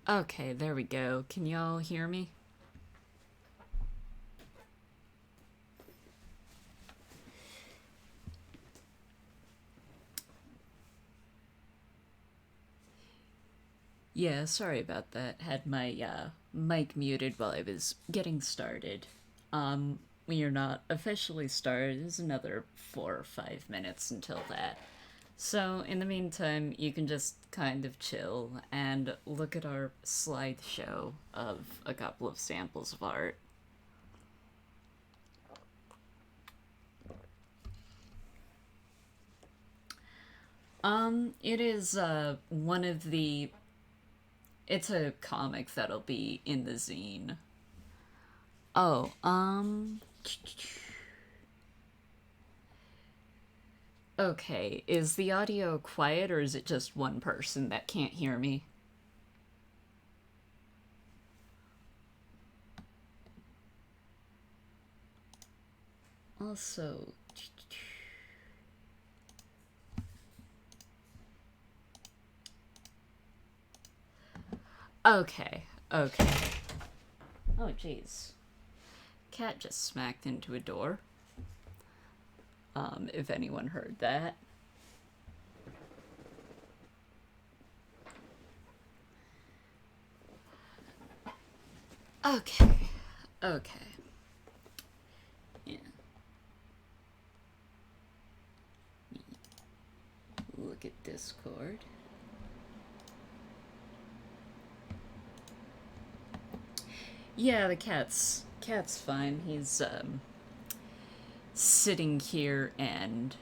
Okay, there we go. Can y'all hear me? Yeah, sorry about that. Had my mic muted while I was getting started. We are not officially started. There's another 4 or 5 minutes until that. So, in the meantime, you can just kind of chill and look at our slideshow of a couple of samples of art. It is one of the it's a comic that'll be in the zine. Oh, okay. Is the audio quiet or is it just one person that can't hear me? Also, okay, okay. Oh, jeez. Cat just smacked into a door. If anyone heard that. Okay, okay. Yeah. Look at Discord. Yeah, the cat's fine. He's sitting here and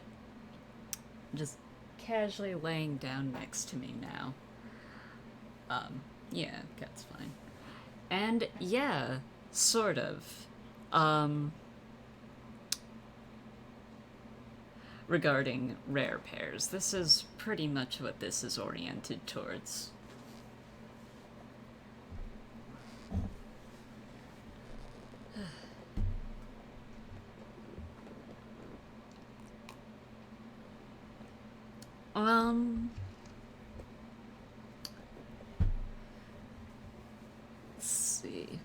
just casually laying down next to me now. Yeah, cat's fine. And yeah, sort of. Um, Regarding rare pairs, this is pretty much what this is oriented towards. Um, let's see.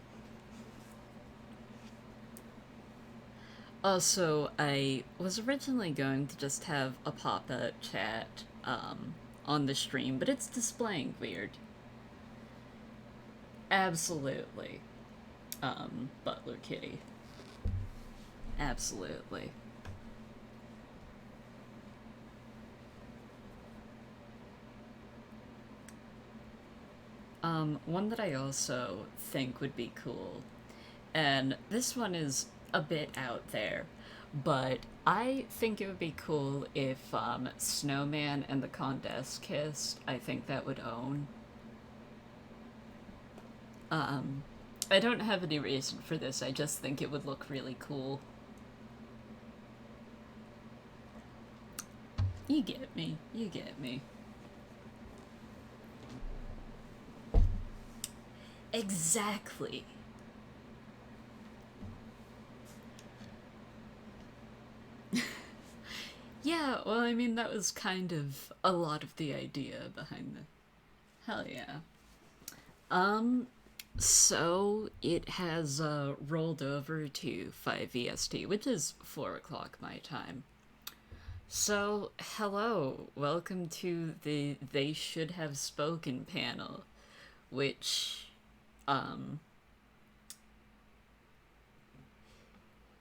Also, I was originally going to just have a pop-up chat on the stream, but it's displaying weird. Absolutely. Butler Kitty. Absolutely. One that I also think would be cool, and this one is a bit out there, but I think it would be cool if Snowman and the Condesce kissed. I think that would own. I don't have any reason for this, I just think it would look really cool. You get me. You get me. Exactly. Yeah, well, I mean, that was kind of a lot of the idea behind the. Hell yeah. Um, so it has rolled over to 5 EST, which is 4 o'clock my time. So, hello, welcome to the They Should Have Spoken panel, which, um,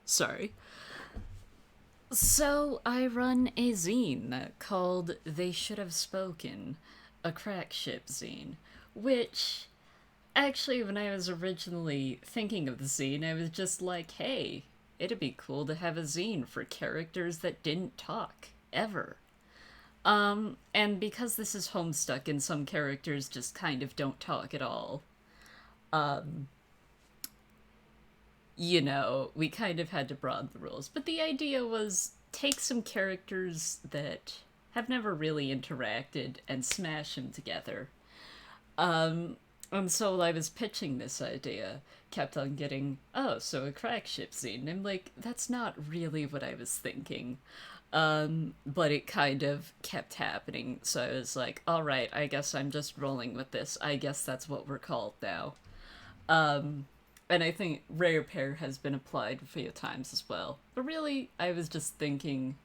sorry. So, I run a zine called They Should Have Spoken, a crack ship zine, which actually, when I was originally thinking of the zine, I was just like, hey, it'd be cool to have a zine for characters that didn't talk, ever. And because this is Homestuck and some characters just kind of don't talk at all, we kind of had to broaden the rules. But the idea was take some characters that have never really interacted and smash them together. And so while I was pitching this idea, kept on getting, oh, so a crack ship scene. And I'm like, that's not really what I was thinking. But it kind of kept happening. So I was like, all right, I guess I'm just rolling with this. I guess that's what we're called now. And I think Rarepair has been applied a few times as well. But really, I was just thinking,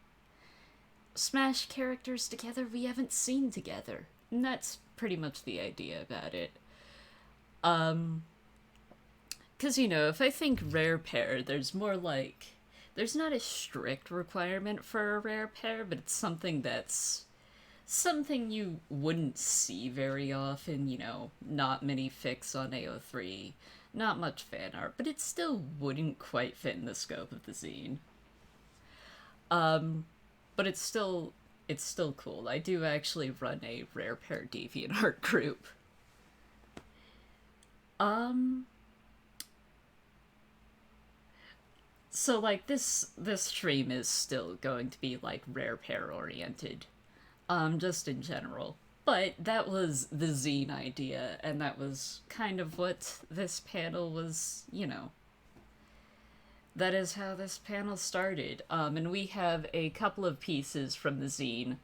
smash characters together we haven't seen together. And that's pretty much the idea about it. Because, you know, if I think Rarepair, there's more like, there's not a strict requirement for a Rarepair, but it's something that's something you wouldn't see very often, you know, not many fics on AO3, not much fan art, but it still wouldn't quite fit in the scope of the zine. But it's still cool. I do actually run a Rarepair DeviantArt group. So like this stream is still going to be like Rarepair oriented, just in general. But that was the zine idea, and that was kind of what this panel was, you know. That is how this panel started. And we have a couple of pieces from the zine,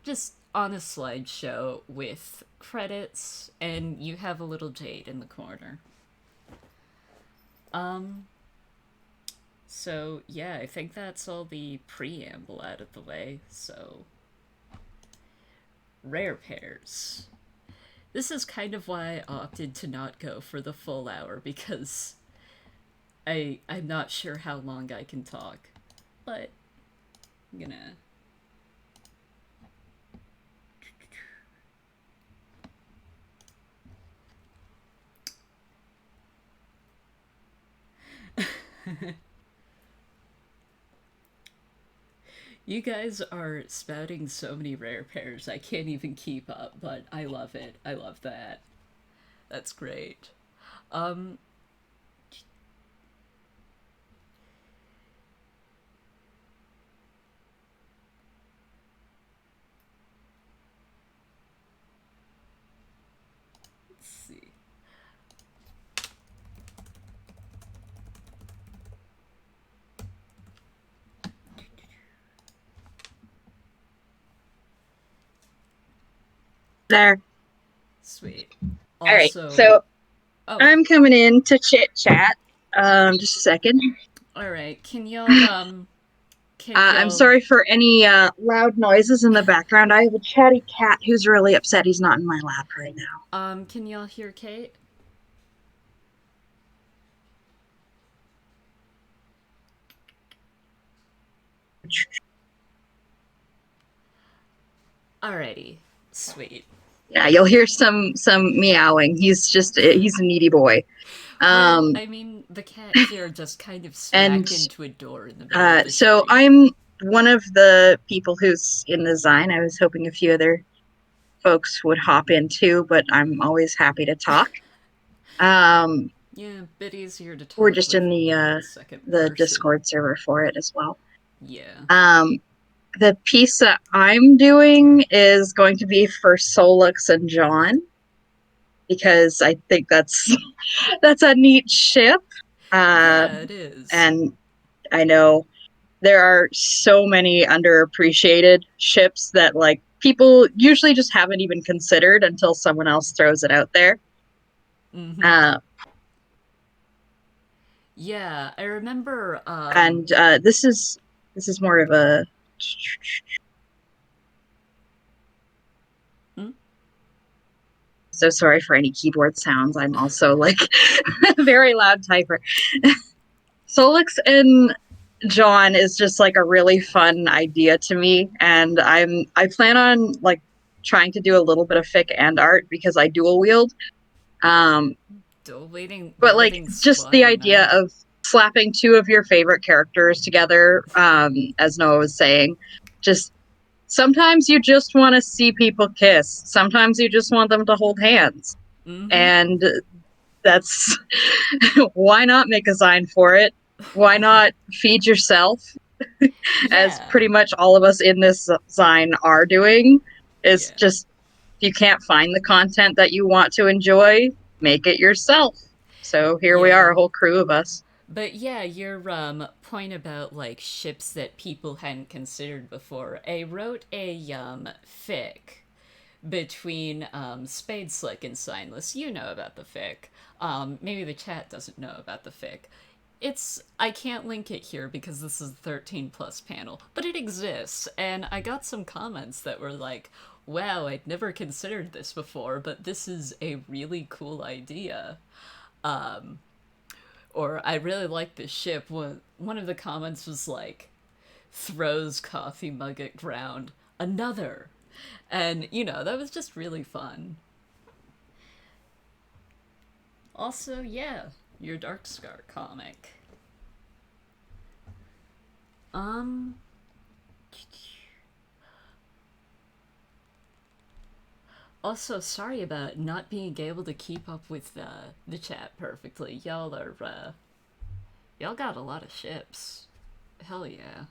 just on a slideshow with credits, and you have a little Jade in the corner. So yeah, I think that's all the preamble out of the way, so... Rarepairs. This is kind of why I opted to not go for the full hour, because I'm not sure how long I can talk, but I'm gonna... You guys are spouting so many Rarepairs, I can't even keep up, but I love it. I love that. That's great. Let's see. There. Sweet. All right, Also, so oh, I'm coming in to chit chat. Just a second. all right. Can y'all I'm sorry for any loud noises in the background. I have a chatty cat who's really upset he's not in my lap right now. can y'all hear Kate? Alrighty. Sweet. Yeah, you'll hear some meowing. He's a needy boy. Well, I mean, the cat here just kind of smacked into a door in the middle of the so street. I'm one of the people who's in the Zine. I was hoping a few other folks would hop in too, but I'm always happy to talk. Yeah, bit easier to talk. We're just in the Discord server for it as well. Yeah. The piece that I'm doing is going to be for Solix and John, because I think that's a neat ship. Yeah, it is. And I know there are so many underappreciated ships that like people usually just haven't even considered until someone else throws it out there. Yeah, I remember. And this is more of a. So sorry for any keyboard sounds. I'm also like a very loud typer. Solix and John is just like a really fun idea to me, and I plan on like trying to do a little bit of fic and art because I dual wield. But like just the idea of slapping two of your favorite characters together, as Noah was saying, just sometimes you just want to see people kiss. Sometimes you just want them to hold hands. And that's why not make a Zine for it? Why not feed yourself? As pretty much all of us in this Zine are doing, is just, if you can't find the content that you want to enjoy, make it yourself. So here we are, a whole crew of us. But yeah, your point about like ships that people hadn't considered before. I wrote a fic between Spade Slick and Signless. You know about the fic. Maybe the chat doesn't know about the fic. I can't link it here because this is a 13 plus panel, but it exists, and I got some comments that were like, wow, I'd never considered this before, but this is a really cool idea. Or I really like this ship. One of the comments was like, throws coffee mug at ground, another. And, that was just really fun. Also, yeah, your Dark Scar comic. Um. Also, sorry about not being able to keep up with the chat perfectly. Y'all got a lot of ships. Hell yeah.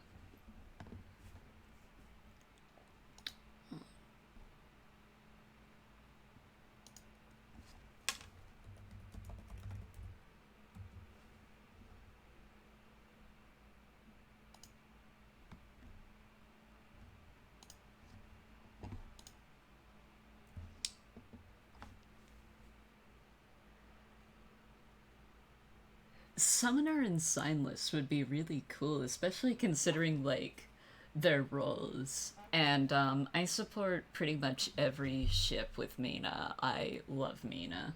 Summoner and Signless would be really cool, especially considering, like, their roles. And I support pretty much every ship with Mina. I love Mina.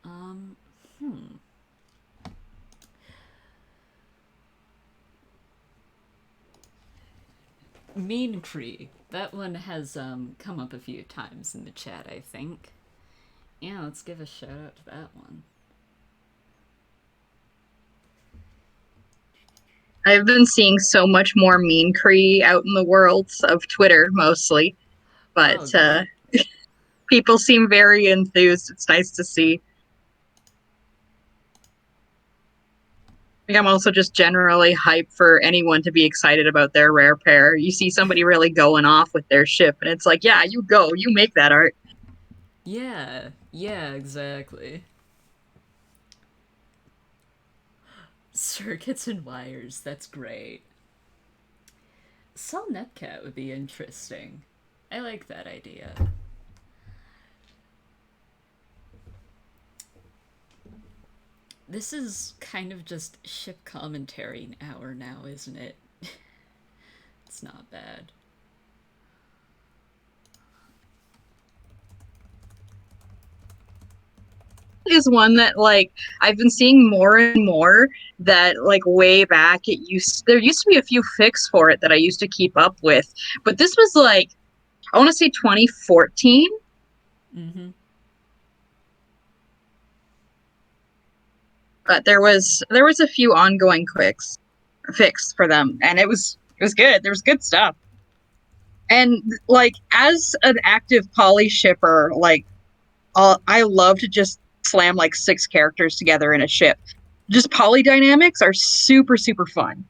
Um, hmm. Mean Cree. That one has come up a few times in the chat, I think. Yeah, let's give a shout out to that one. I've been seeing so much more Mean Cree out in the world of Twitter, mostly. But people seem very enthused. It's nice to see. I think I'm also just generally hyped for anyone to be excited about their Rarepair. You see somebody really going off with their ship, and it's like, yeah, you go, you make that art. Yeah, exactly. Circuits and wires, that's great. Cell Netcat would be interesting. I like that idea. This is kind of just ship commentary hour now, isn't it? It's not bad. Is one that like I've been seeing more and more that like way back there used to be a few fics for it that I used to keep up with, but this was like I want to say 2014. Mm-hmm. But there was a few ongoing fix for them, and it was good. There was good stuff. And like as an active poly shipper, like I love to just slam like 6 characters together in a ship. Just poly dynamics are super super fun.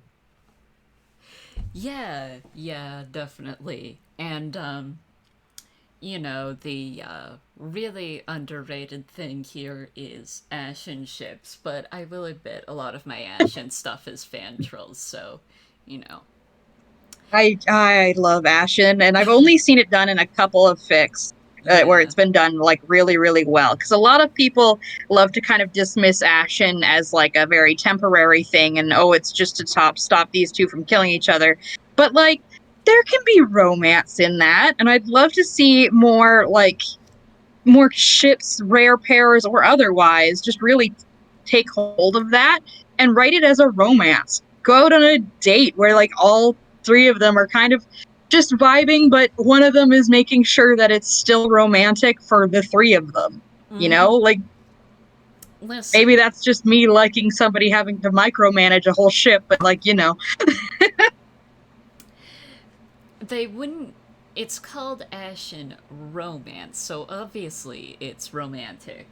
Yeah, definitely. And the really underrated thing here is Ashen ships, but I will admit a lot of my Ashen stuff is fan trolls, so, you know. I love Ashen, and I've only seen it done in a couple of fics where Yeah. it's been done like really really well. Because a lot of people love to kind of dismiss Ashen as like a very temporary thing, and oh, it's just to stop these two from killing each other. But like, there can be romance in that, and I'd love to see more ships, rare pairs or otherwise, just really take hold of that and write it as a romance. Go out on a date where like all 3 of them are kind of just vibing, but one of them is making sure that it's still romantic for the 3 of them. You know, like Listen. maybe that's just me liking somebody having to micromanage a whole ship, but like, They wouldn't. It's called Ashen Romance, so obviously it's romantic.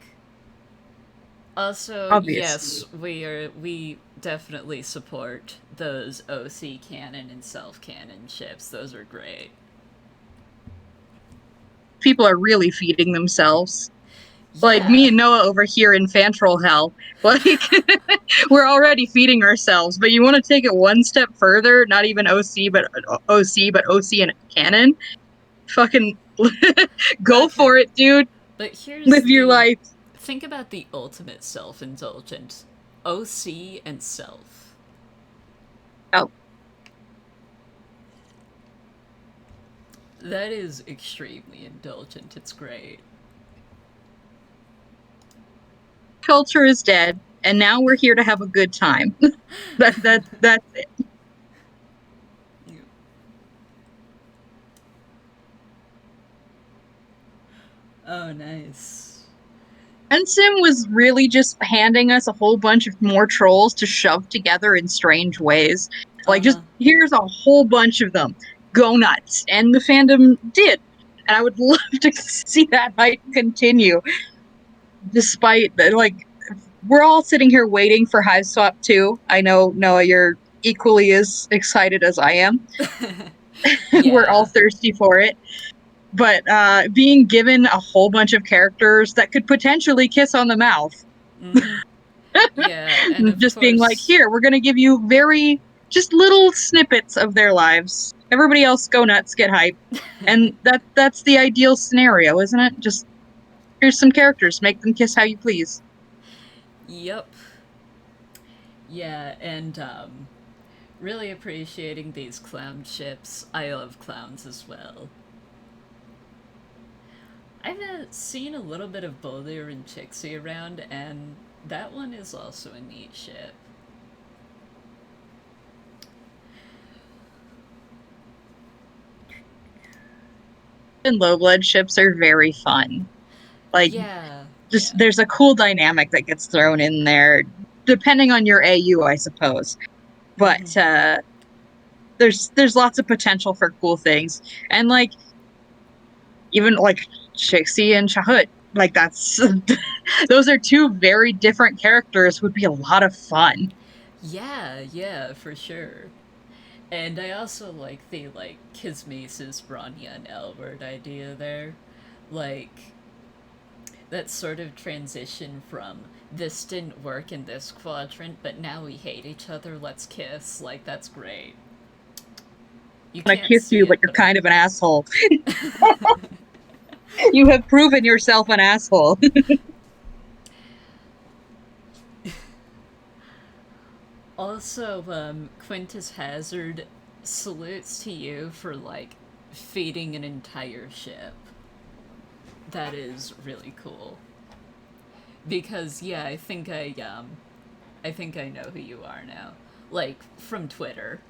Also, obviously. yes, we definitely support those OC canon and self canon ships. Those are great. People are really feeding themselves. Like, me Yeah. and Noah over here in Fantrol hell. Like, we're already feeding ourselves, but you want to take it one step further, not even OC and canon? Fucking go Okay. for it, dude. But here's Live your the life. think about the ultimate self indulgent OC and self. Oh, That is extremely indulgent. It's great. culture is dead, and now we're here to have a good time. That's it. Oh, nice. Ensim was really just handing us a whole bunch of more trolls to shove together in strange ways. Uh Like, just huh. here's a whole bunch of them. Go nuts. And the fandom did. And I would love to see that hype continue, despite, like, we're all sitting here waiting for Hive Swap 2. I know, Noah, you're equally as excited as I am. We're all Yeah. thirsty for it. But being given a whole bunch of characters that could potentially kiss on the mouth, Mm-hmm. Yeah, and of just being like, course, here, we're going to give you just little snippets of their lives. Everybody else go nuts, get hype. And that's the ideal scenario, isn't it? Just here's some characters, make them kiss how you please. yep. Yeah, and really appreciating these clown ships. I love clowns as well. I've seen a little bit of Boulder and Chixie around, and that one is also a neat ship. And low blood ships are very fun. Like, Yeah, just yeah. there's a cool dynamic that gets thrown in there, depending on your AU, I suppose. Mm-hmm. But there's lots of potential for cool things, and like even like Shixie and Shahut, like that's those are two very different characters. Would be a lot of fun. Yeah, yeah, for sure. And I also like the like Kismesis, Bronya, and Elbert idea there. Like that sort of transition from this didn't work in this quadrant, but now we hate each other, let's kiss. Like that's great. You I can't kiss see you, but it, you're but I kind of an asshole. You have proven yourself an asshole. also Quintus Hazard salutes to you for like feeding an entire ship. That is really cool. Because yeah, I think I know who you are now. Like from Twitter.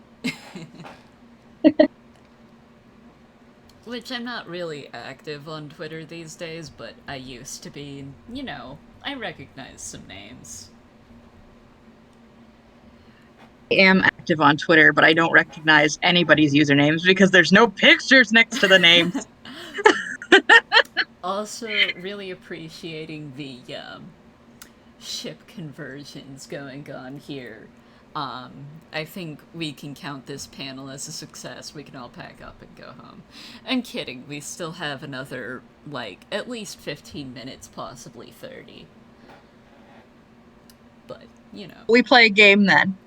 Which I'm not really active on Twitter these days, but I used to be. You know, I recognize some names. I am active on Twitter, but I don't recognize anybody's usernames because there's no pictures next to the names. Also, really appreciating the ship conversions going on here. I think we can count this panel as a success. We can all pack up and go home. I'm kidding. We still have another, like, at least 15 minutes, possibly 30. But, you know. We play a game then.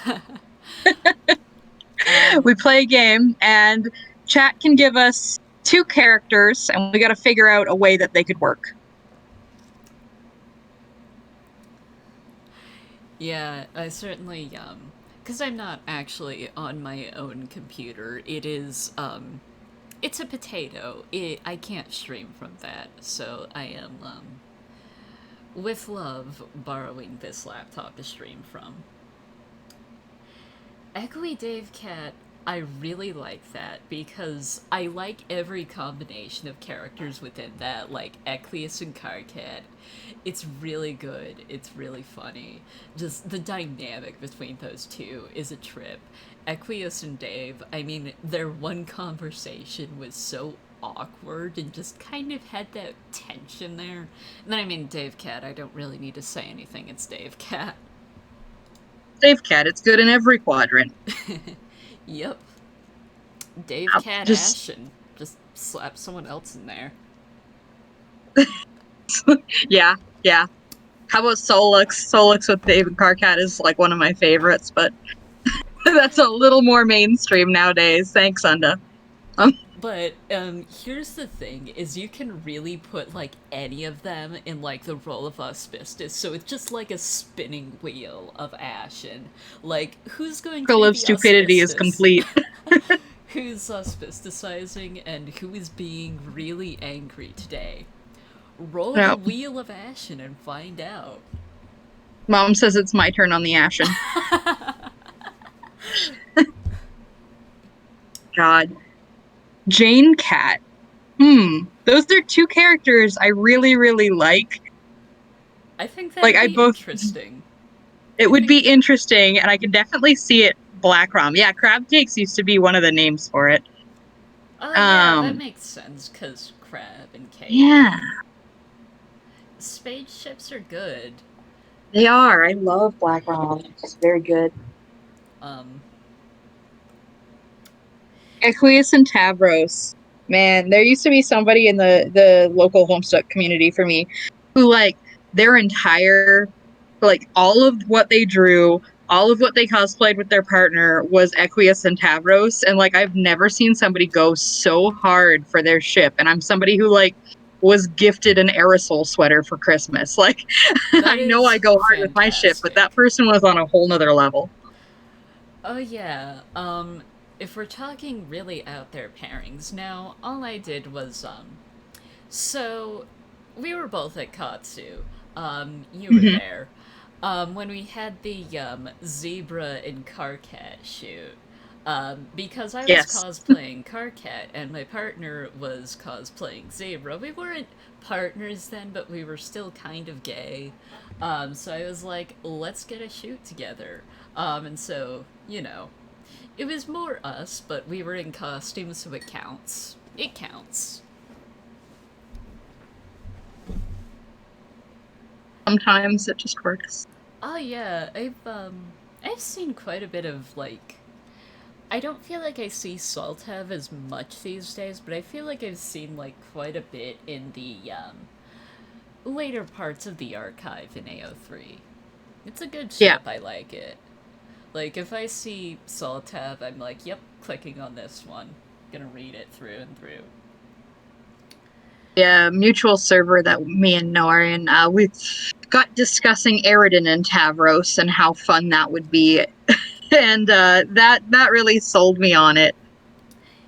Um, We play a game, and chat can give us two characters, and we got to figure out a way that they could work. yeah, I certainly, because I'm not actually on my own computer. It's a potato. I can't stream from that, so I am, with love, borrowing this laptop to stream from. Echoey Dave Cat, I really like that because I like every combination of characters within that, like Equius and Carcat. It's really good. It's really funny. Just the dynamic between those two is a trip. Equius and Dave, I mean, their one conversation was so awkward and just kind of had that tension there. And then, I mean, Dave Cat, I don't really need to say anything. It's Dave Cat. Dave Cat, it's good in every quadrant. Yep. Dave Cat Just Ashen. Just slap someone else in there. Yeah, yeah. How about Solix? Solix with David Carcat is like one of my favorites, but that's a little more mainstream nowadays. Thanks, Unda. But here's the thing: is you can really put like any of them in like the role of auspicious, so it's just like a spinning wheel of Ashen. Like, who's going to Circle be of the stupidity is auspicious? complete. Who's auspicizing and who is being really angry today? Roll the No. wheel of Ashen and find out. Mom says it's my turn on the Ashen. God. Jane Cat. Those are two characters I really, really like. I think Like, that'd I be both. interesting. It I would think. be interesting, and I can definitely see it Black Rom. Yeah, Crab Cakes used to be one of the names for it. Oh yeah, that Um, makes sense, because crab and cake. yeah, Spaceships are good. they are. I love Black Rom. It's very good. Um, Equius and Tavros. Man, there used to be somebody in the local Homestuck community for me who like their entire like all of what they drew, all of what they cosplayed with their partner was Equius and Tavros, and like I've never seen somebody go so hard for their ship. And I'm somebody who like was gifted an aerosol sweater for Christmas. Like that I know I is go hard with my ship, but that fantastic. person was on a whole nother level. Oh yeah. If we're talking really out there pairings now, all I did was so we were both at Katsu. You were Mhm. there. When we had the zebra and Carcat shoot. Because I was Yes. cosplaying Carcat and my partner was cosplaying Zebra. We weren't partners then, but we were still kind of gay. So I was like, let's get a shoot together. And so, it was more us, but we were in costume, so it counts. It counts. Sometimes it just works. Oh yeah, I've seen quite a bit of like I don't feel like I see Saltev as much these days, but I feel like I've seen like quite a bit in the later parts of the archive in AO3. It's a good Yeah. ship, I like it. Like if I see Saltev, I'm like, yep, clicking on this one. Gonna read it through and through. Yeah, mutual server that me and Noah are in. We got discussing Eridan and Tavros and how fun that would be, and that really sold me on it.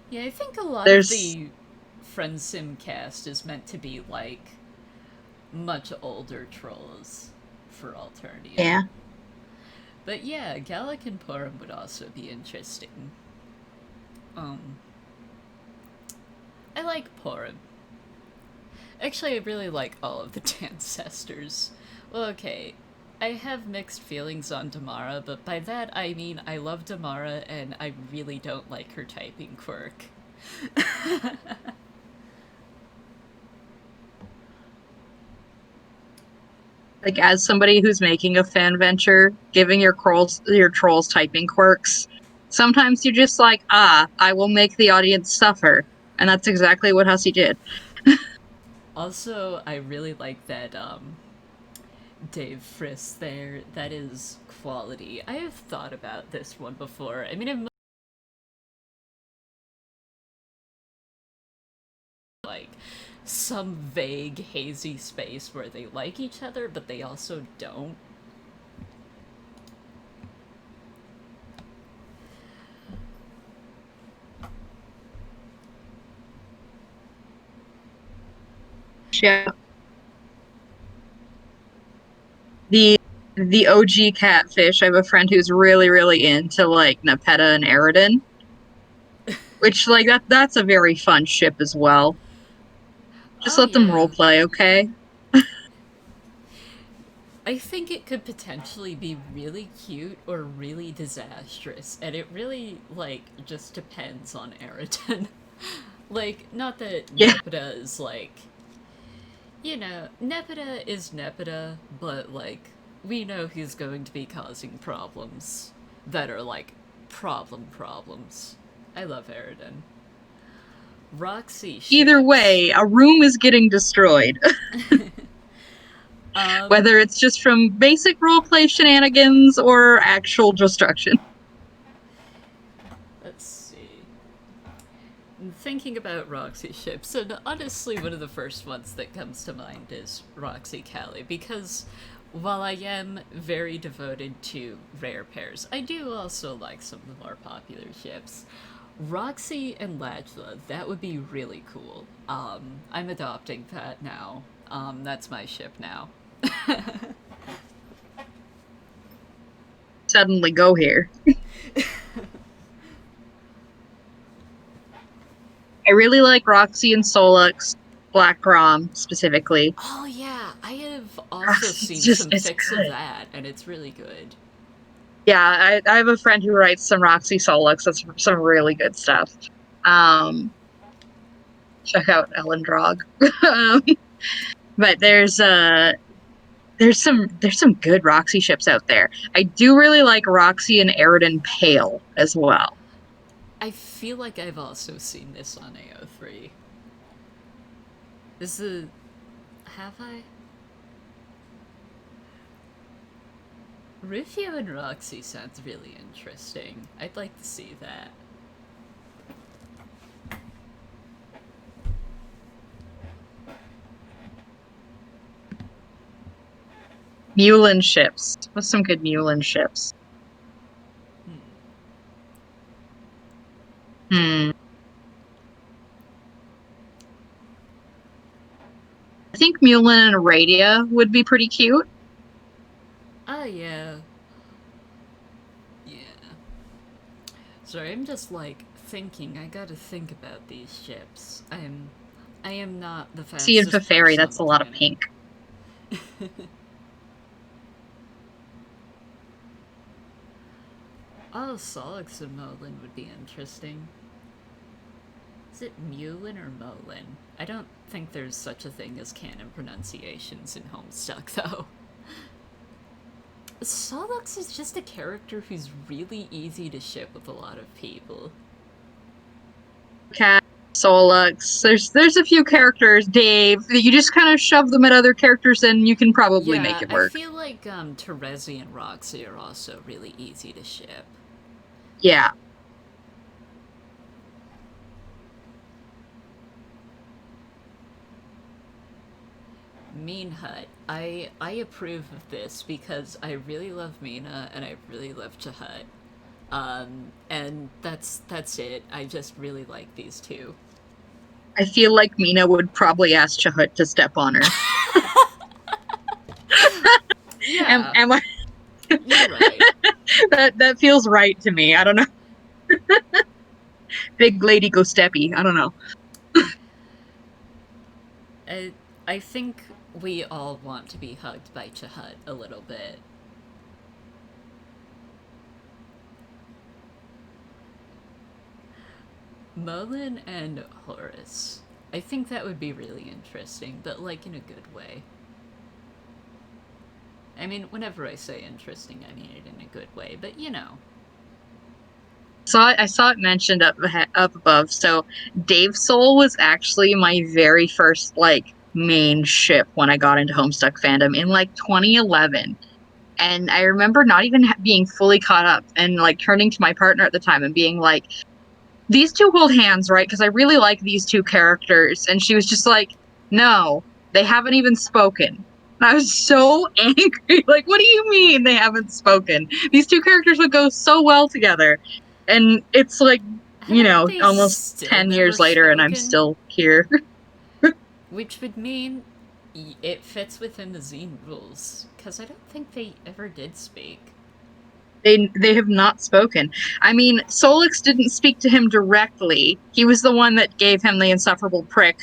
Yeah, I think a lot of There's the Friend Sim cast is meant to be like much older trolls for Alternia. yeah, But yeah, Gallic and Purim would also be interesting. Um, I like Purim. Actually, I really like all of the Dancestors. Well, okay, I have mixed feelings on Damara, but by that I mean I love Damara and I really don't like her typing quirk. like as somebody who's making a fan venture, giving your trolls typing quirks. Sometimes you're just like, I will make the audience suffer, and that's exactly what Hussey did. Also, I really like that Dave Friss there. That is quality. I have thought about this one before. I mean, I've like some vague hazy space where they like each other but they also don't. Yeah, the the OG catfish. I have a friend who's really, really into like Nepeta and Eridan, which like that's a very fun ship as well. Just Oh let them yeah, role play, okay? I think it could potentially be really cute or really disastrous, and it really like just depends on Eridan. Like, not that Yeah. Nepeta is like, Nepeta is Nepeta, but like we know he's going to be causing problems that are like problems. I love Eridan. Roxy Either ships. way, a room is getting destroyed. Whether it's just from basic roleplay shenanigans or actual destruction. Let's see. Thinking about Roxy ships, and honestly, one of the first ones that comes to mind is Roxy Callie, because while I am very devoted to Rarepairs, I do also like some of the more popular ships. Roxy and Lajla, that would be really cool. I'm adopting that now. That's my ship now. Suddenly go here. I really like Roxy and Solux, Black Rom specifically. Oh yeah, I have also Roxy's seen some it's fics of good. that, and it's really good. Yeah, I have a friend who writes some Roxy Solux. That's some really good stuff. Check out Ellen Drog. But there's some good Roxy ships out there. I do really like Roxy and Aridin Pale as well. I feel like I've also seen this on AO3. Is the... have I? Rufio and Roxy sounds really interesting. I'd like to see that. Mulin ships. What's some good Mulin ships? I think Mulin and Aradia would be pretty cute. Oh, yeah. Yeah. Sorry, I'm just, like, thinking. I gotta think about these ships. I am not the See, and fastest Feferi, person on that's the a lot of planet. pink. Oh, Solix and Molin would be interesting. Is it Mulin or Molin? I don't think there's such a thing as canon pronunciations in Homestuck, though. Solux is just a character who's really easy to ship with a lot of people. Cat, Solux. There's a few characters, Dave, that you just kind of shove them at other characters and you can probably make Yeah, it I work. feel like Terezi and Roxy are also really easy to ship. Yeah. Mean Hut. I approve of this because I really love Mina and I really love Chahut. And that's it. I just really like these two. I feel like Mina would probably ask Chahut to step on her. Yeah, Am I? you're right. That feels right to me. I don't know. Big lady go steppy. I don't know. I think we all want to be hugged by Chahut a little bit. Molin and Horus. I think that would be really interesting, but like in a good way. I mean, whenever I say interesting, I mean it in a good way, but you know. I saw it mentioned up above. So Dave Soul was actually my very first like main ship when I got into Homestuck fandom in like 2011. And I remember not even being fully caught up and like turning to my partner at the time and being like, these two hold hands, right? Because I really like these two characters. And she was just like, no, they haven't even spoken. And I was so angry. Like, what do you mean they haven't spoken? These two characters would go so well together. And it's like, Haven't they almost still 10 years never later and I'm spoken? still here. Which would mean it fits within the Zine rules, because I don't think they ever did speak. They have not spoken. I mean, Solix didn't speak to him directly. He was the one that gave him the insufferable prick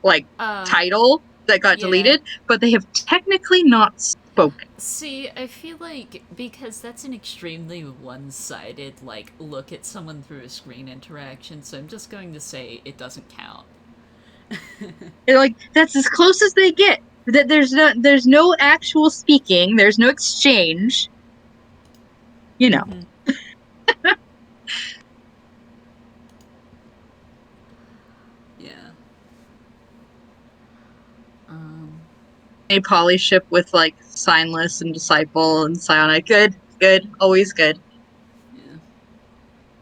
like title that got Yeah. deleted, but they have technically not spoken. See, I feel like because that's an extremely one-sided, like, look at someone through a screen interaction, so I'm just going to say it doesn't count. They're like, that's as close as they get. That there's no actual speaking, there's no exchange. You know. Mm-hmm. Yeah. a poly ship with like Signless and Disciple and Psionic. Good, always good. Yeah.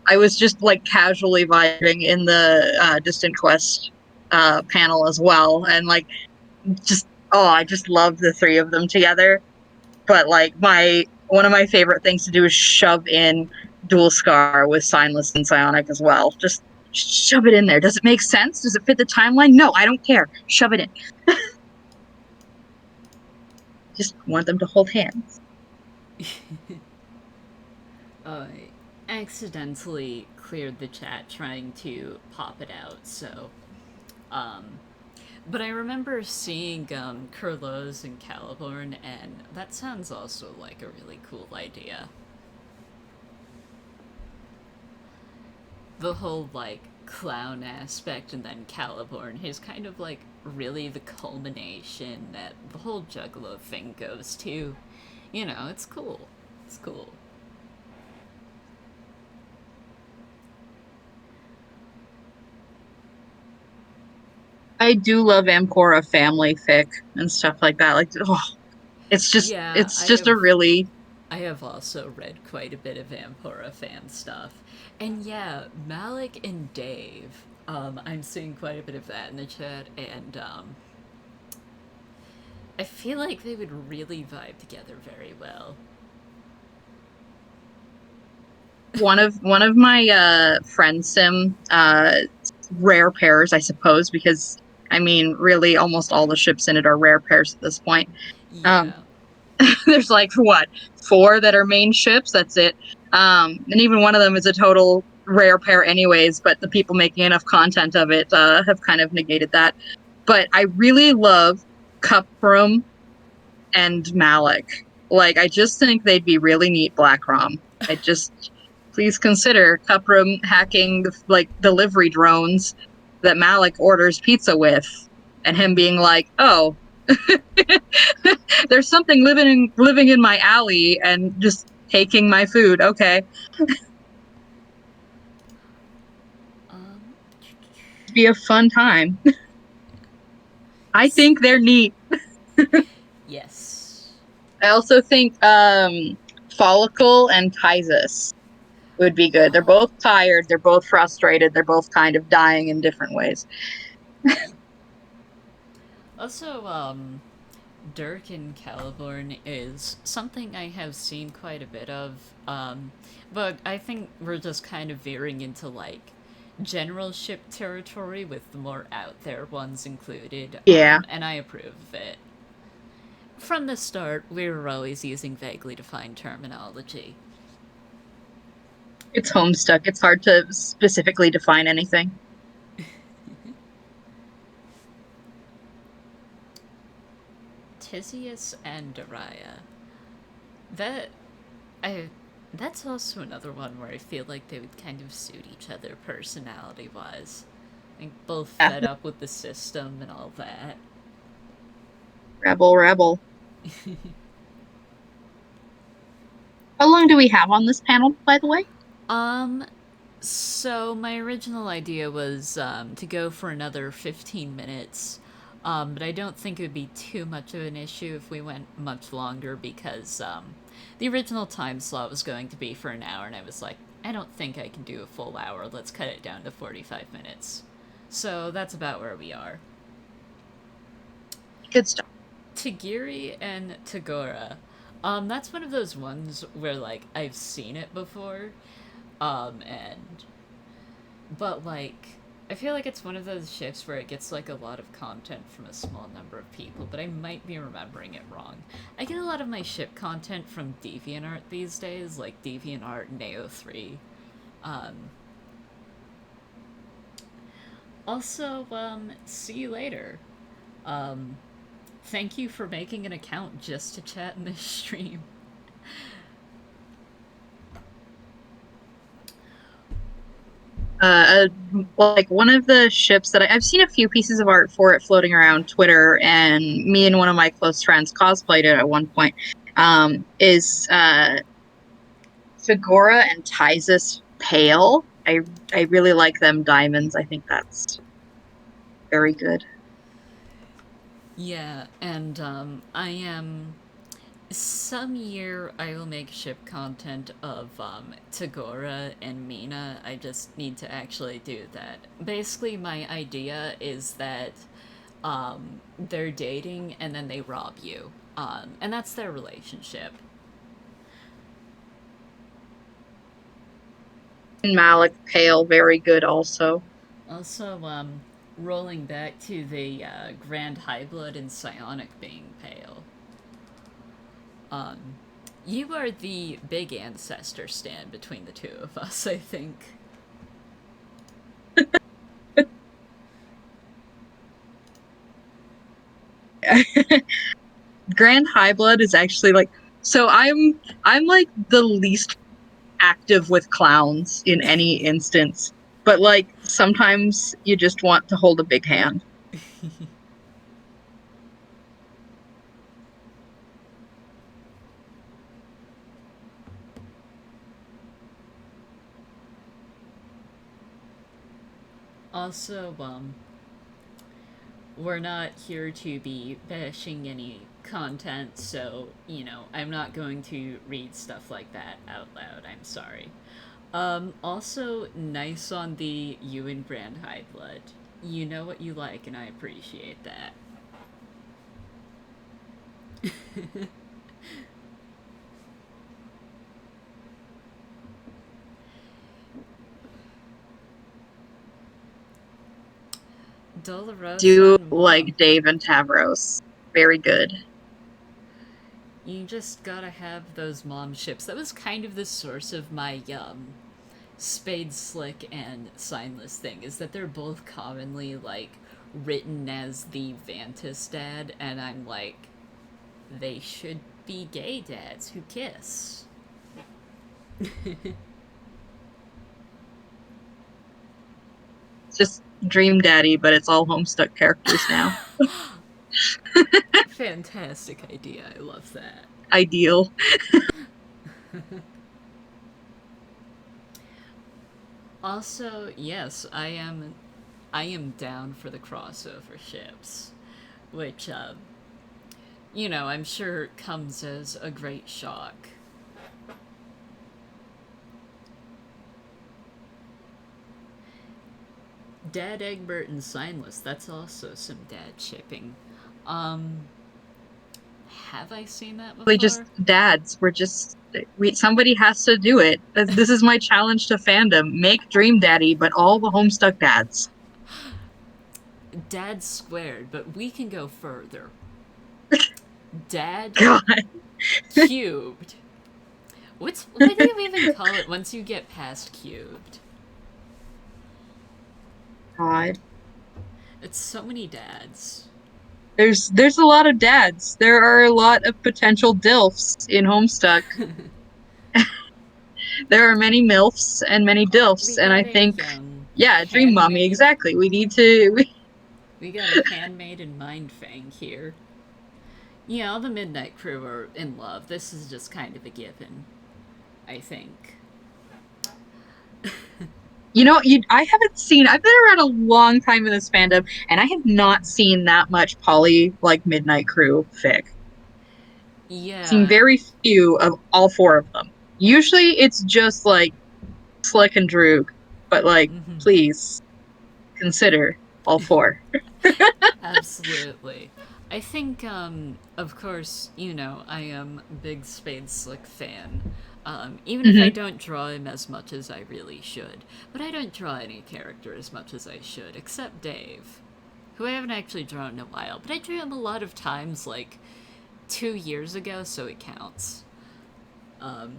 I was just like casually vibing in the Distant Quest panel as well, and like I just love the three of them together. But like one of my favorite things to do is shove in Dual Scar with Signless and Psionic as well. Just shove it in there. Does it make sense? Does it fit the timeline? No, I don't care. Shove it in. Just want them to hold hands. I accidentally cleared the chat trying to pop it out, so. Um, but I remember seeing Kurlos and Caliborn, and that sounds also like a really cool idea. The whole, like, clown aspect, and then Caliborn, he's kind of like really the culmination that the whole Juggalo thing goes to. You know, it's cool. It's cool. I do love Ampora family fic and stuff like that. Like, Yeah, it's just a really I have also read quite a bit of Vampora fan stuff. And yeah, Malik and Dave, I'm seeing quite a bit of that in the chat, and I feel like they would really vibe together very well. one of my friend sim rare pairs, I suppose, because I mean, really, almost all the ships in it are rare pairs at this point. Um, Yeah. there's like what 4 that are main ships. That's it. And even one of them is a total rare pair, anyways. But the people making enough content of it have kind of negated that. But I really love Cuprum and Malik. Like, I just think they'd be really neat Black Rom. I just please consider Cuprum hacking like delivery drones that Malik orders pizza with, and him being like, "Oh, there's something living in my alley and just taking my food." Okay, Um, it'd be a fun time. I think they're neat. yes. I also think Follicle and Tysus would be good. They're Oh, both tired. They're both frustrated. They're both kind of dying in different ways. also, Dirk and Caliborn is something I have seen quite a bit of, but I think we're just kind of veering into like general ship territory with the more out there ones included, Yeah, and I approve of it. From the start, we were always using vaguely defined terminology. it's Homestuck. It's hard to specifically define anything. Tisius and Daria. That I that's also another one where I feel like they would kind of suit each other personality wise. Like both Yeah. fed up with the system and all that. Rebel, rebel. How long do we have on this panel, by the way? Um so my original idea was to go for another 15 minutes. But I don't think it would be too much of an issue if we went much longer because the original time slot was going to be for an hour, and I was like, I don't think I can do a full hour. Let's cut it down to 45 minutes. So that's about where we are. Good stuff. Tagiri and Tagora. That's one of those ones where like I've seen it before, and but like I feel like it's one of those ships where it gets like a lot of content from a small number of people, but I might be remembering it wrong. I get a lot of my ship content from DeviantArt these days, like DeviantArt and AO3. Um, also, see you later. Um, thank you for making an account just to chat in this stream. Like one of the ships that I've seen a few pieces of art for it floating around Twitter, and me and one of my close friends cosplayed it at one point. Is Figura and Tysus Pale. I really like them diamonds. I think that's very good. Yeah, and I am. Some year I will make ship content of Tagora and Mina. I just need to actually do that. Basically, my idea is that they're dating and then they rob you. And that's their relationship. And Malik Pale, very good also. Also, rolling back to the Grand High Blood and Psionic being pale. Um, you are the big ancestor stand between the two of us, I think. Grand High Blood is actually like, so I'm like the least active with clowns in any instance, but like sometimes you just want to hold a big hand. Also, we're not here to be bashing any content, so, I'm not going to read stuff like that out loud. I'm sorry. Also, nice on the you and Grand High Blood. You know what you like, and I appreciate that. Dolorosa Do and Mom. like Dave and Tavros. Very good. You just gotta have those mom ships. That was kind of the source of my Spade Slick and Signless thing, is that they're both commonly like written as the Vantis dad, and I'm like, they should be gay dads who kiss. It's just Dream Daddy, but it's all Homestuck characters now. Fantastic idea. I love that. Ideal. Also, yes, I am down for the crossover ships, which I'm sure comes as a great shock. Dad Egbert and Signless, that's also some dad shipping. Um, have I seen that We just before? dads. Somebody has to do it. This is my challenge to fandom. Make Dream Daddy, but all the Homestuck dads. Dad squared, but we can go further. Dad God. cubed. What do you even call it once you get past cubed? God. It's so many dads. There's a lot of dads. There are a lot of potential DILFs in Homestuck. There are many MILFs and many DILFs, We and I got a think, yeah, Dream Mommy, handmaid. exactly. We need to. We got a handmaid and Mindfang here. Yeah, all the Midnight Crew are in love. This is just kind of a given, I think. I haven't seen. I've been around a long time in this fandom, and I have not seen that much poly like Midnight Crew fic. Seen Yeah. very few of all four of them. Usually, it's just like Slick and Droog, but like, Mm-hmm. please consider all four. Absolutely. I think, of course, I am a big Spade Slick fan. Even if I Hmm. don't draw him as much as I really should. But I don't draw any character as much as I should, except Dave, who I haven't actually drawn in a while. But I drew him a lot of times, like 2 years ago, so it counts. Um,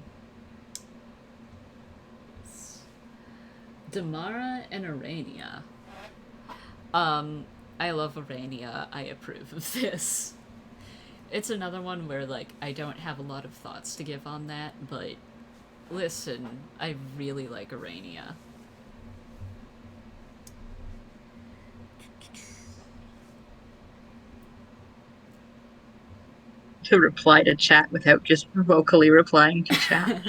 Damara and Arania. I love Arania. I approve of this. It's another one where, like, I don't have a lot of thoughts to give on that, but listen, I really like Arania. To reply to chat without just vocally replying to chat.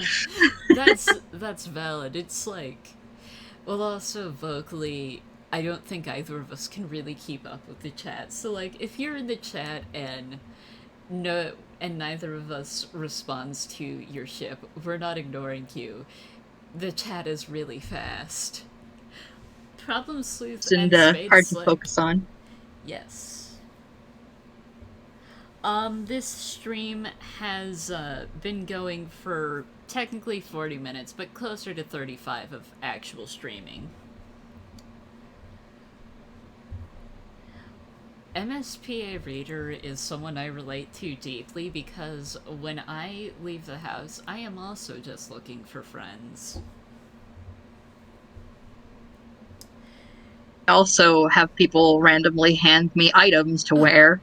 that's valid. It's like, well, also vocally. I don't think either of us can really keep up with the chat. So like if you're in the chat and no and neither of us responds to your ship, we're not ignoring you. The chat is really fast. Problem Sleuth And and Spade hard to Slick. focus on. Yes. This stream has been going for technically 40 minutes, but closer to 35 of actual streaming. MSPA Reader is someone I relate to deeply because when I leave the house, I am also just looking for friends. I also have people randomly hand me items to wear.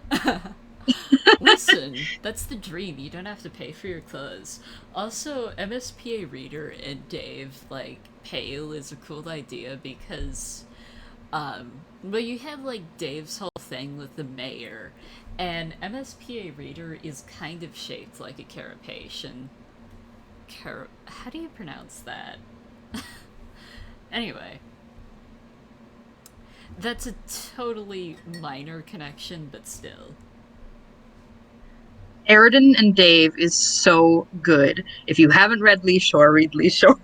Listen, that's the dream. You don't have to pay for your clothes. Also, MSPA Reader and Dave, like, Pale is a cool idea because, well, you have, like, Dave's whole thing with the mayor, and MSPA Reader is kind of shaped like a carapacian. How do you pronounce that? Anyway. That's a totally minor connection, but still. Aridin and Dave is so good. If you haven't read Lee Shore, read Lee Shore.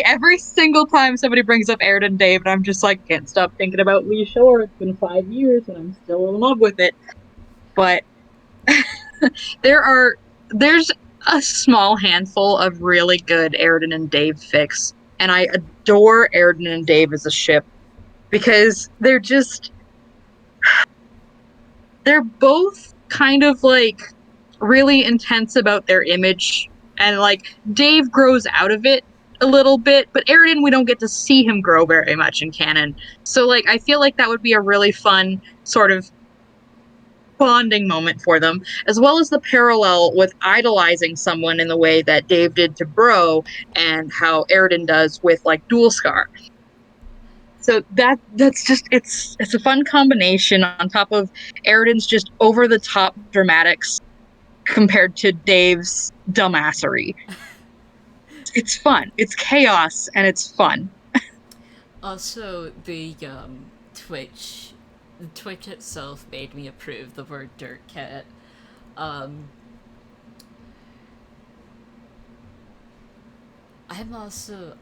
Every single time somebody brings up Aridin and Dave, and I'm just like, can't stop thinking about Lee Shore. It's been 5 years, and I'm still in love with it. But there's a small handful of really good Aridin and Dave fics, and I adore Aridin and Dave as a ship because they're both kind of like really intense about their image, and like Dave grows out of it a little bit, but Aridin, we don't get to see him grow very much in canon. So like I feel like that would be a really fun sort of bonding moment for them, as well as the parallel with idolizing someone in the way that Dave did to Bro and how Aridin does with like Dual Scar. So that's just it's a fun combination on top of Aridin's just over the top dramatics compared to Dave's dumbassery. It's fun. It's chaos and it's fun. Also, Twitch, the Twitch itself made me approve the word dirt cat. Um, I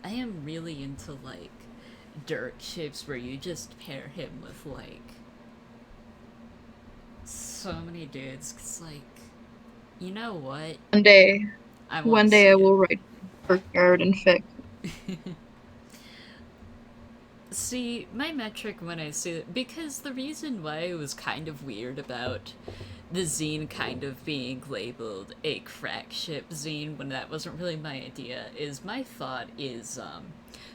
am really into, like, dirt ships where you just pair him with, like, so many dudes, cause, like, you know what? One day, I want one to day see I it. will write for Aridin fic. See, my metric when I see it, because the reason why I was kind of weird about the zine kind of being labeled a crack ship zine when that wasn't really my idea is my thought is,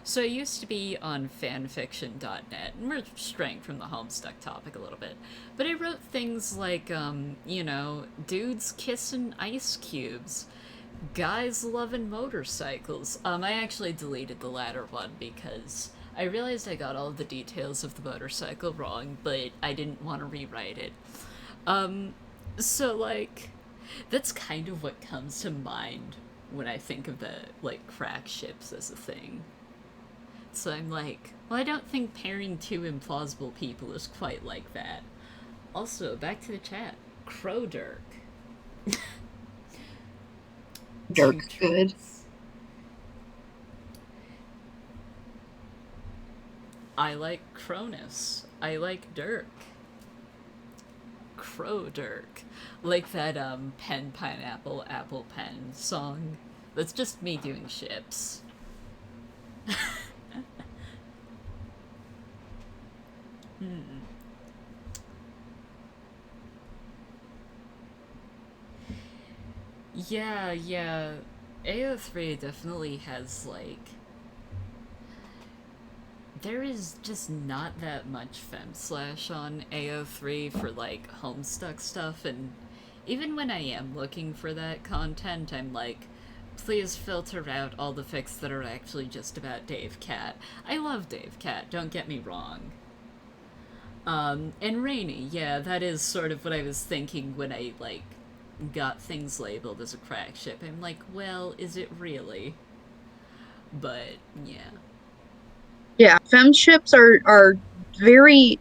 so I used to be on fanfiction.net, and we're straying from the Homestuck topic a little bit, but I wrote things like, you know, dudes kissing ice cubes, guys loving motorcycles. I actually deleted the latter one because I realized I got all of the details of the motorcycle wrong, but I didn't want to rewrite it. So, like, that's kind of what comes to mind when I think of the, like, crack ships as a thing. So I'm like, well, I don't think pairing two implausible people is quite like that. Also, back to the chat. Crow Dirk. Dirk's good. I like Cronus. I like Dirk. Crow Dirk. Like that pen pineapple apple pen song. That's just me doing ships. Yeah. AO3 definitely has, like, there is just not that much femslash on AO3 for, like, Homestuck stuff, and even when I am looking for that content, I'm like, please filter out all the fics that are actually just about Dave Cat. I love Dave Cat, don't get me wrong. And Rainy, yeah, that is sort of what I was thinking when I, like, got things labeled as a crack ship. I'm like, well, is it really? But, yeah. Yeah, femships are very.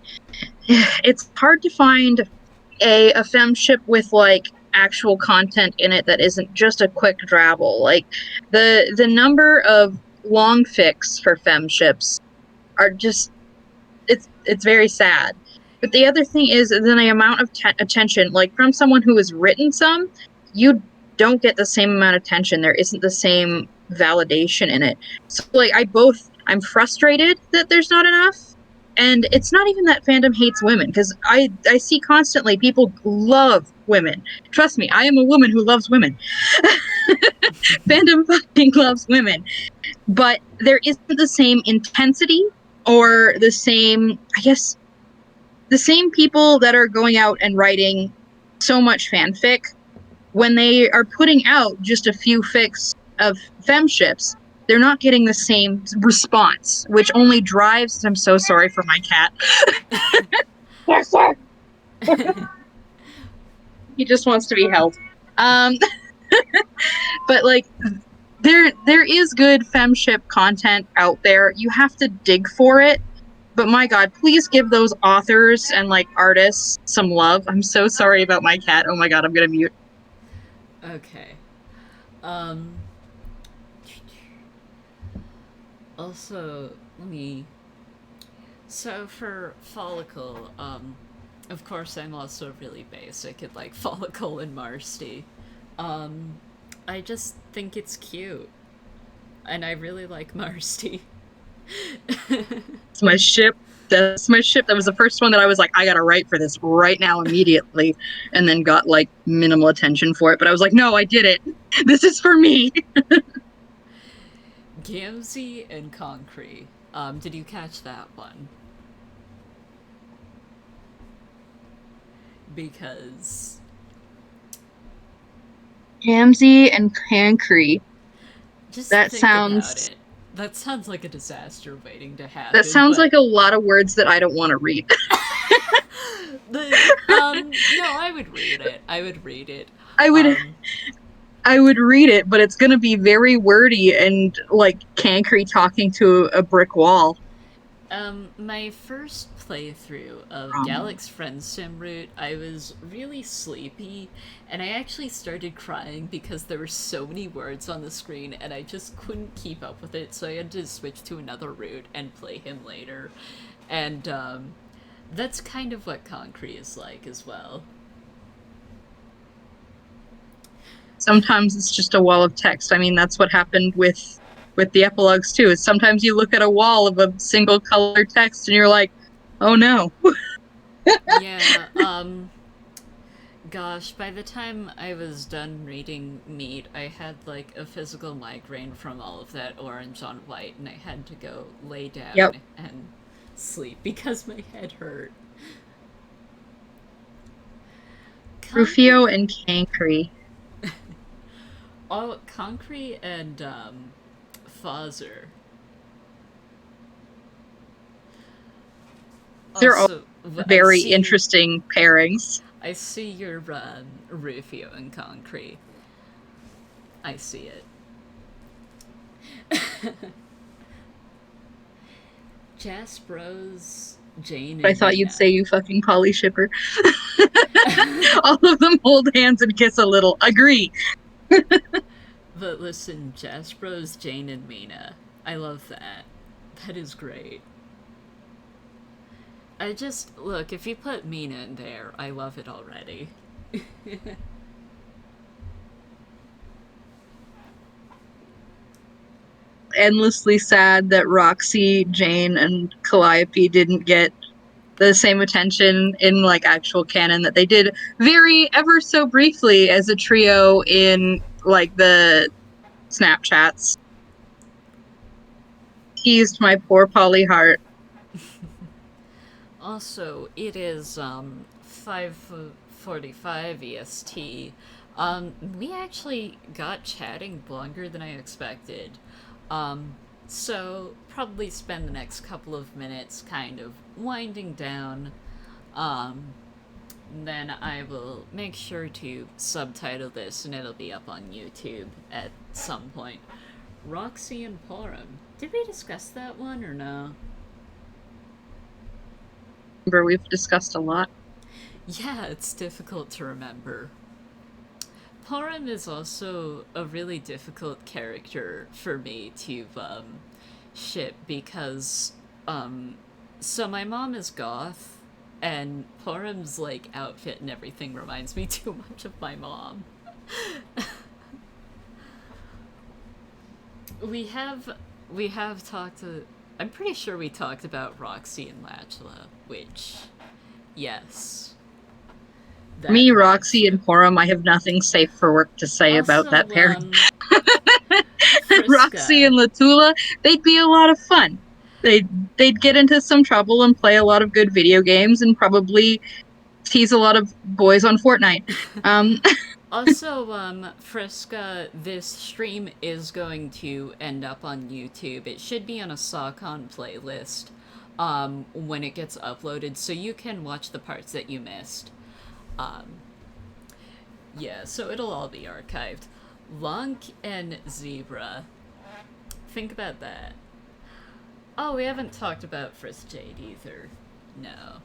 It's hard to find a femship with like actual content in it that isn't just a quick drabble. Like the number of long fics for femships are just it's very sad. But the other thing is then the amount of attention, like from someone who has written some, you don't get the same amount of attention. There isn't the same validation in it. So like I'm frustrated that there's not enough. And it's not even that fandom hates women, because I see constantly people love women. Trust me, I am a woman who loves women. Fandom fucking loves women, but there isn't the same intensity or the same, I guess, the same people that are going out and writing so much fanfic, when they are putting out just a few fics of femships, they're not getting the same response, which only drives. I'm so sorry for my cat. Yes, sir. He just wants to be held. Um, but like there is good femship content out there. You have to dig for it. But my God, please give those authors and like artists some love. I'm so sorry about my cat. Oh my God, I'm gonna mute. Okay. Um. Also, let me. So for follicle, of course I'm also really basic at like follicle and Marsty. Um, I just think it's cute, and I really like Marsty. It's my ship. That's my ship. That was the first one that I was like, I gotta write for this right now, immediately, and then got like minimal attention for it. But I was like, no, I did it. This is for me. Gamzee and Concrete. Did you catch that one? Because Gamzee and Cancree. just That think about sounds it. That sounds like a disaster waiting to that happen, sounds but like a lot of words that I don't want to read. no, I would read it. I would read it. I would Um I would read it, but it's gonna be very wordy and like Cancree talking to a brick wall. my first playthrough of Galax Friend Sim Route, I was really sleepy, and I actually started crying because there were so many words on the screen, and I just couldn't keep up with it, so I had to switch to another route and play him later. And that's kind of what Concrete is like as well. Sometimes it's just a wall of text. I mean, that's what happened with the epilogues too. Is sometimes you look at a wall of a single color text and you're like, "Oh no." Yeah, gosh, by the time I was done reading Meat, I had like a physical migraine from all of that orange on white, and I had to go lay Yep. down and sleep because my head hurt. Rufio Concrete, and Cancree. oh, Concrete and Fozzer. They're all Also, I very see, interesting pairings. I see your Rufio and Concrete. I see it. Jaspros, Jane, I and thought you'd Mina. say you fucking poly shipper. All of them hold hands and kiss a little. Agree. But listen, Jaspros, Jane, and Mina. I love that. That is great. I just look, if you put Mina in there, I love it already. Endlessly sad that Roxy, Jane, and Calliope didn't get the same attention in like actual canon that they did very ever so briefly as a trio in like the Snapchats. Teased my poor Polly heart. Also, it is 5:45 EST. We actually got chatting longer than I expected. Um, so probably spend the next couple of minutes kind of winding down. Um, then I will make sure to subtitle this and it'll be up on YouTube at some point. Roxy and Porum. Did we discuss that one or no? Remember, we've discussed a lot. Yeah, it's difficult to remember. Porum is also a really difficult character for me to ship because um so my mom is goth and Porum's like outfit and everything reminds me too much of my mom. we have we have talked I'm pretty sure we talked about Roxy and Latula, which yes. That Me, reminds Roxy, me. and Porum, I have nothing safe for work to say about that Also, pairing. Roxy Friska. and Latula, they'd be a lot of fun. They'd get into some trouble and play a lot of good video games and probably tease a lot of boys on Fortnite. Um, Also, Friska, this stream is going to end up on YouTube. It should be on a SAHCon playlist when it gets uploaded, so you can watch the parts that you missed. Um, yeah, so it'll all be archived. Lunk and Zebra. Think about that. Oh, we haven't talked about Frisk Jade either. No.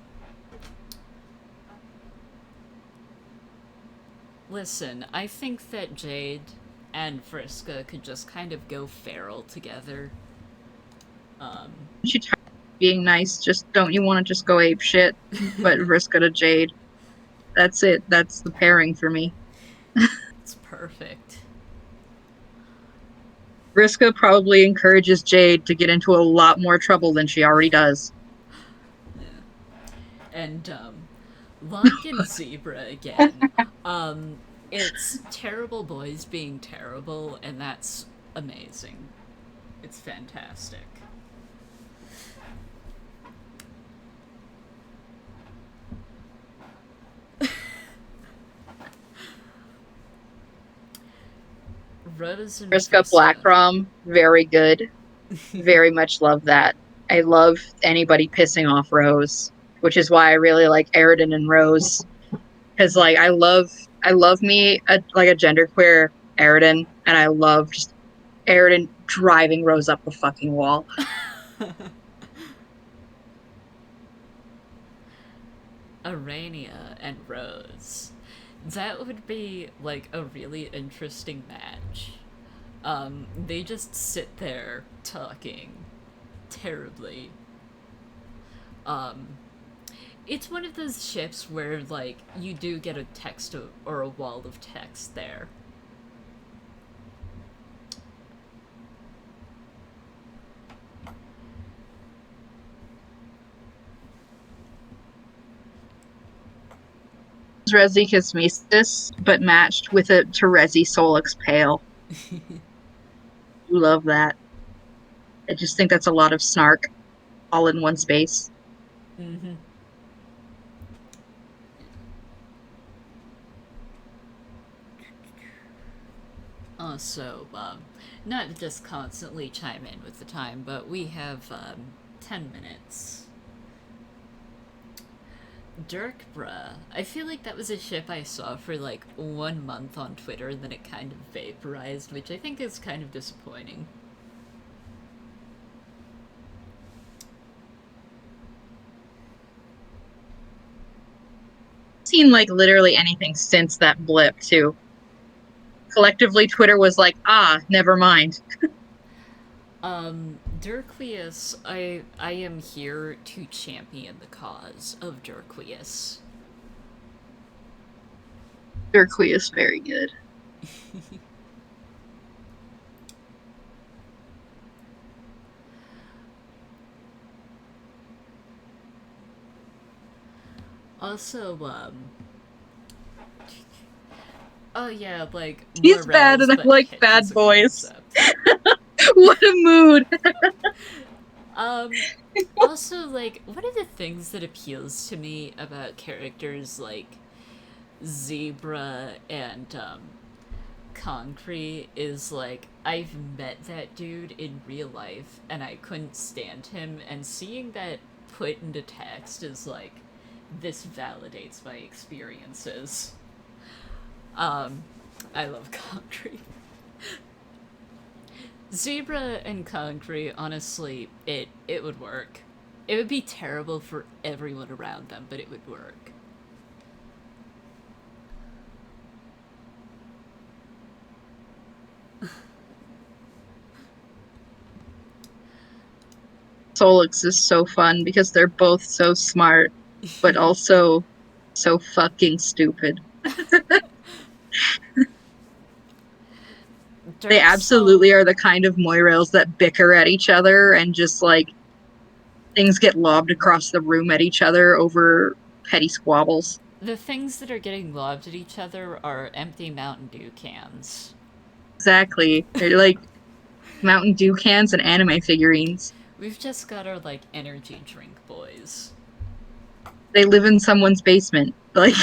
Listen, I think that Jade and Friska could just kind of go feral together. she tried being nice. Just don't you want to just go ape shit? But Vriska to Jade. That's it. That's the pairing for me. It's perfect. Vriska probably encourages Jade to get into a lot more trouble than she already does. And, Lunk and Zebra again. It's terrible boys being terrible, and that's amazing. It's fantastic. Rose and Vriska Blackrom, very good. Very much love that. I love anybody pissing off Rose, which is why I really like Aridin and Rose. Because like I love me like a genderqueer Aridin, and I love just Aridin driving Rose up the fucking wall. Arania and Rose. That would be like a really interesting match. They just sit there talking terribly. Um, it's one of those ships where like you do get a text or a wall of text there. Resi Kismesis, but matched with a Terezi Solix Pale. Love that. I just think that's a lot of snark all in one space. Mm-hmm. Also, not to just constantly chime in with the time, but we have 10 minutes. Dirk Bruh. I feel like that was a ship I saw for like 1 month on Twitter, and then it kind of vaporized, which I think is kind of disappointing. Seen like literally anything since that blip too. Collectively, Twitter was like, never mind. Dirklius, I am here to champion the cause of Dirklius. Dirkly is very good. Also, oh yeah, like He's bad and I like bad boys. What a mood. Also, like, one of the things that appeals to me about characters like Zebra and Concrete is like I've met that dude in real life and I couldn't stand him, and seeing that put into text is like this validates my experiences. I love Concrete. Zebra and Concrete, honestly, it would work. It would be terrible for everyone around them, but it would work. Solix is so fun because they're both so smart, but also so fucking stupid. They absolutely are the kind of Moirails that bicker at each other and just like things get lobbed across the room at each other over petty squabbles. The things that are getting lobbed at each other are empty Mountain Dew cans. Exactly. They're like Mountain Dew cans and anime figurines. We've just got our, like, energy drink boys. They live in someone's basement. Like,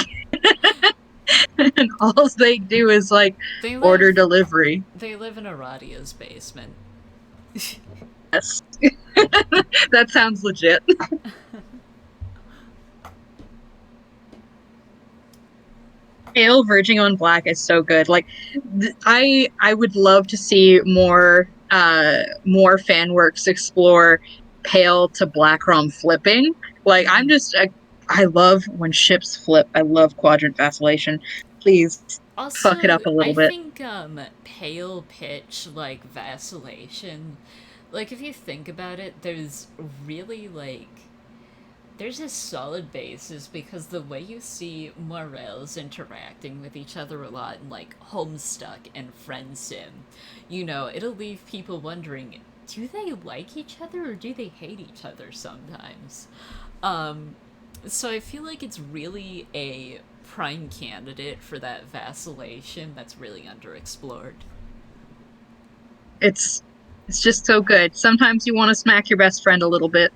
and all they do is, like, order delivery. They live in Aradia's basement. Yes. That sounds legit. Pale verging on black is so good. Like, I would love to see more fan works explore pale to black rom flipping. Like, I love when ships flip. I love quadrant vacillation. Please Also, fuck it up a little bit. I think pale pitch, like, vacillation, like, if you think about it, there's really, like, there's a solid basis because the way you see Morels interacting with each other a lot in, like, Homestuck and Friend Sim, you know, it'll leave people wondering, do they like each other or do they hate each other sometimes? So I feel like it's really a prime candidate for that vacillation that's really underexplored. It's just so good. Sometimes you want to smack your best friend a little bit.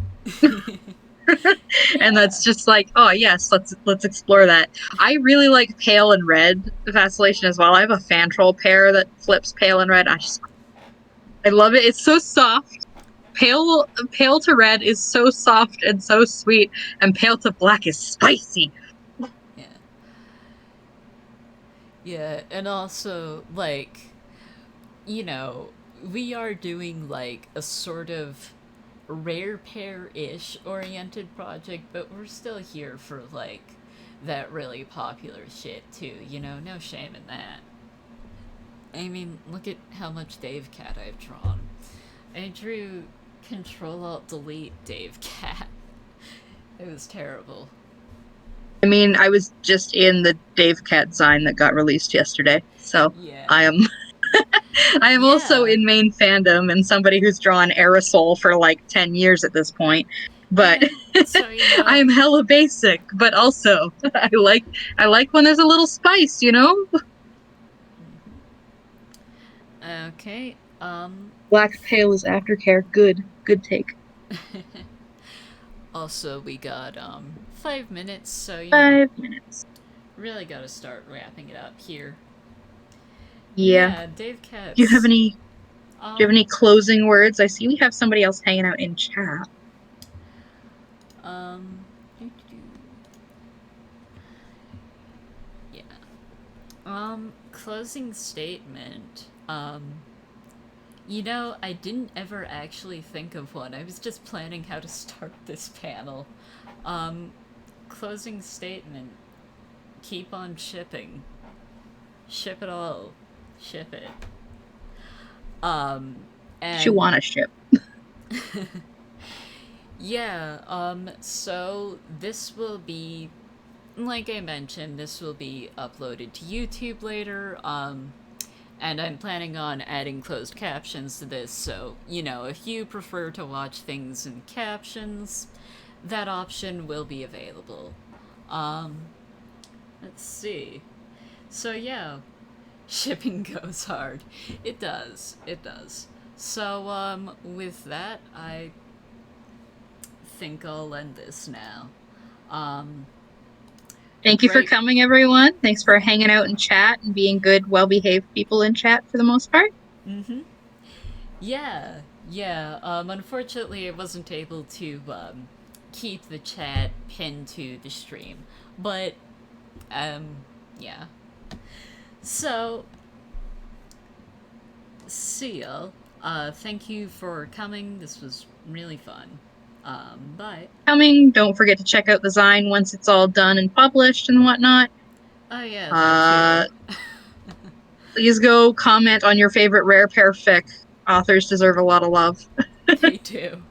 And that's just like, oh yes, let's explore that. I really like pale and red vacillation as well. I have a fan troll pair that flips pale and red. I love it. It's so soft. Pale to red is so soft and so sweet, and pale to black is spicy. Yeah. Yeah, and also, like, you know, we are doing, like, a sort of Rarepair-ish oriented project, but we're still here for, like, that really popular shit, too, you know? No shame in that. I mean, look at how much Dave Cat I've drawn. I drew Control-Alt-Delete Dave Cat. It was terrible. I mean, I was just in the Dave Cat Zine that got released yesterday, so yeah. I am also in main fandom and somebody who's drawn Aerosol for like 10 years at this point. But yeah, so, you know, I am hella basic, but also I like when there's a little spice, you know? Okay. Black pale is aftercare. Good take. Also, we got 5 minutes, so you 5 minutes. Really gotta start wrapping it up here. Yeah. Dave Katz. Do you have any closing words? I see we have somebody else hanging out in chat. Yeah. Closing statement. You know, I didn't ever actually think of one. I was just planning how to start this panel. Closing statement. Keep on shipping. Ship it all. Ship it. And you want to ship. Yeah, so this will be, like I mentioned, this will be uploaded to YouTube later, and I'm planning on adding closed captions to this, so, you know, if you prefer to watch things in captions, that option will be available. Let's see. So, yeah, shipping goes hard. It does. So, with that, I think I'll end this now. Thank you for coming, everyone. Thanks for hanging out in chat and being good, well-behaved people in chat for the most part. Mm-hmm. Yeah. Unfortunately, I wasn't able to keep the chat pinned to the stream, but yeah. So, see y'all. Thank you for coming. This was really fun. Bye. Coming. Don't forget to check out the Zine once it's all done and published and whatnot. Oh, yeah, that too. Uh, Please go comment on your favorite Rarepair fic. Authors deserve a lot of love. They do.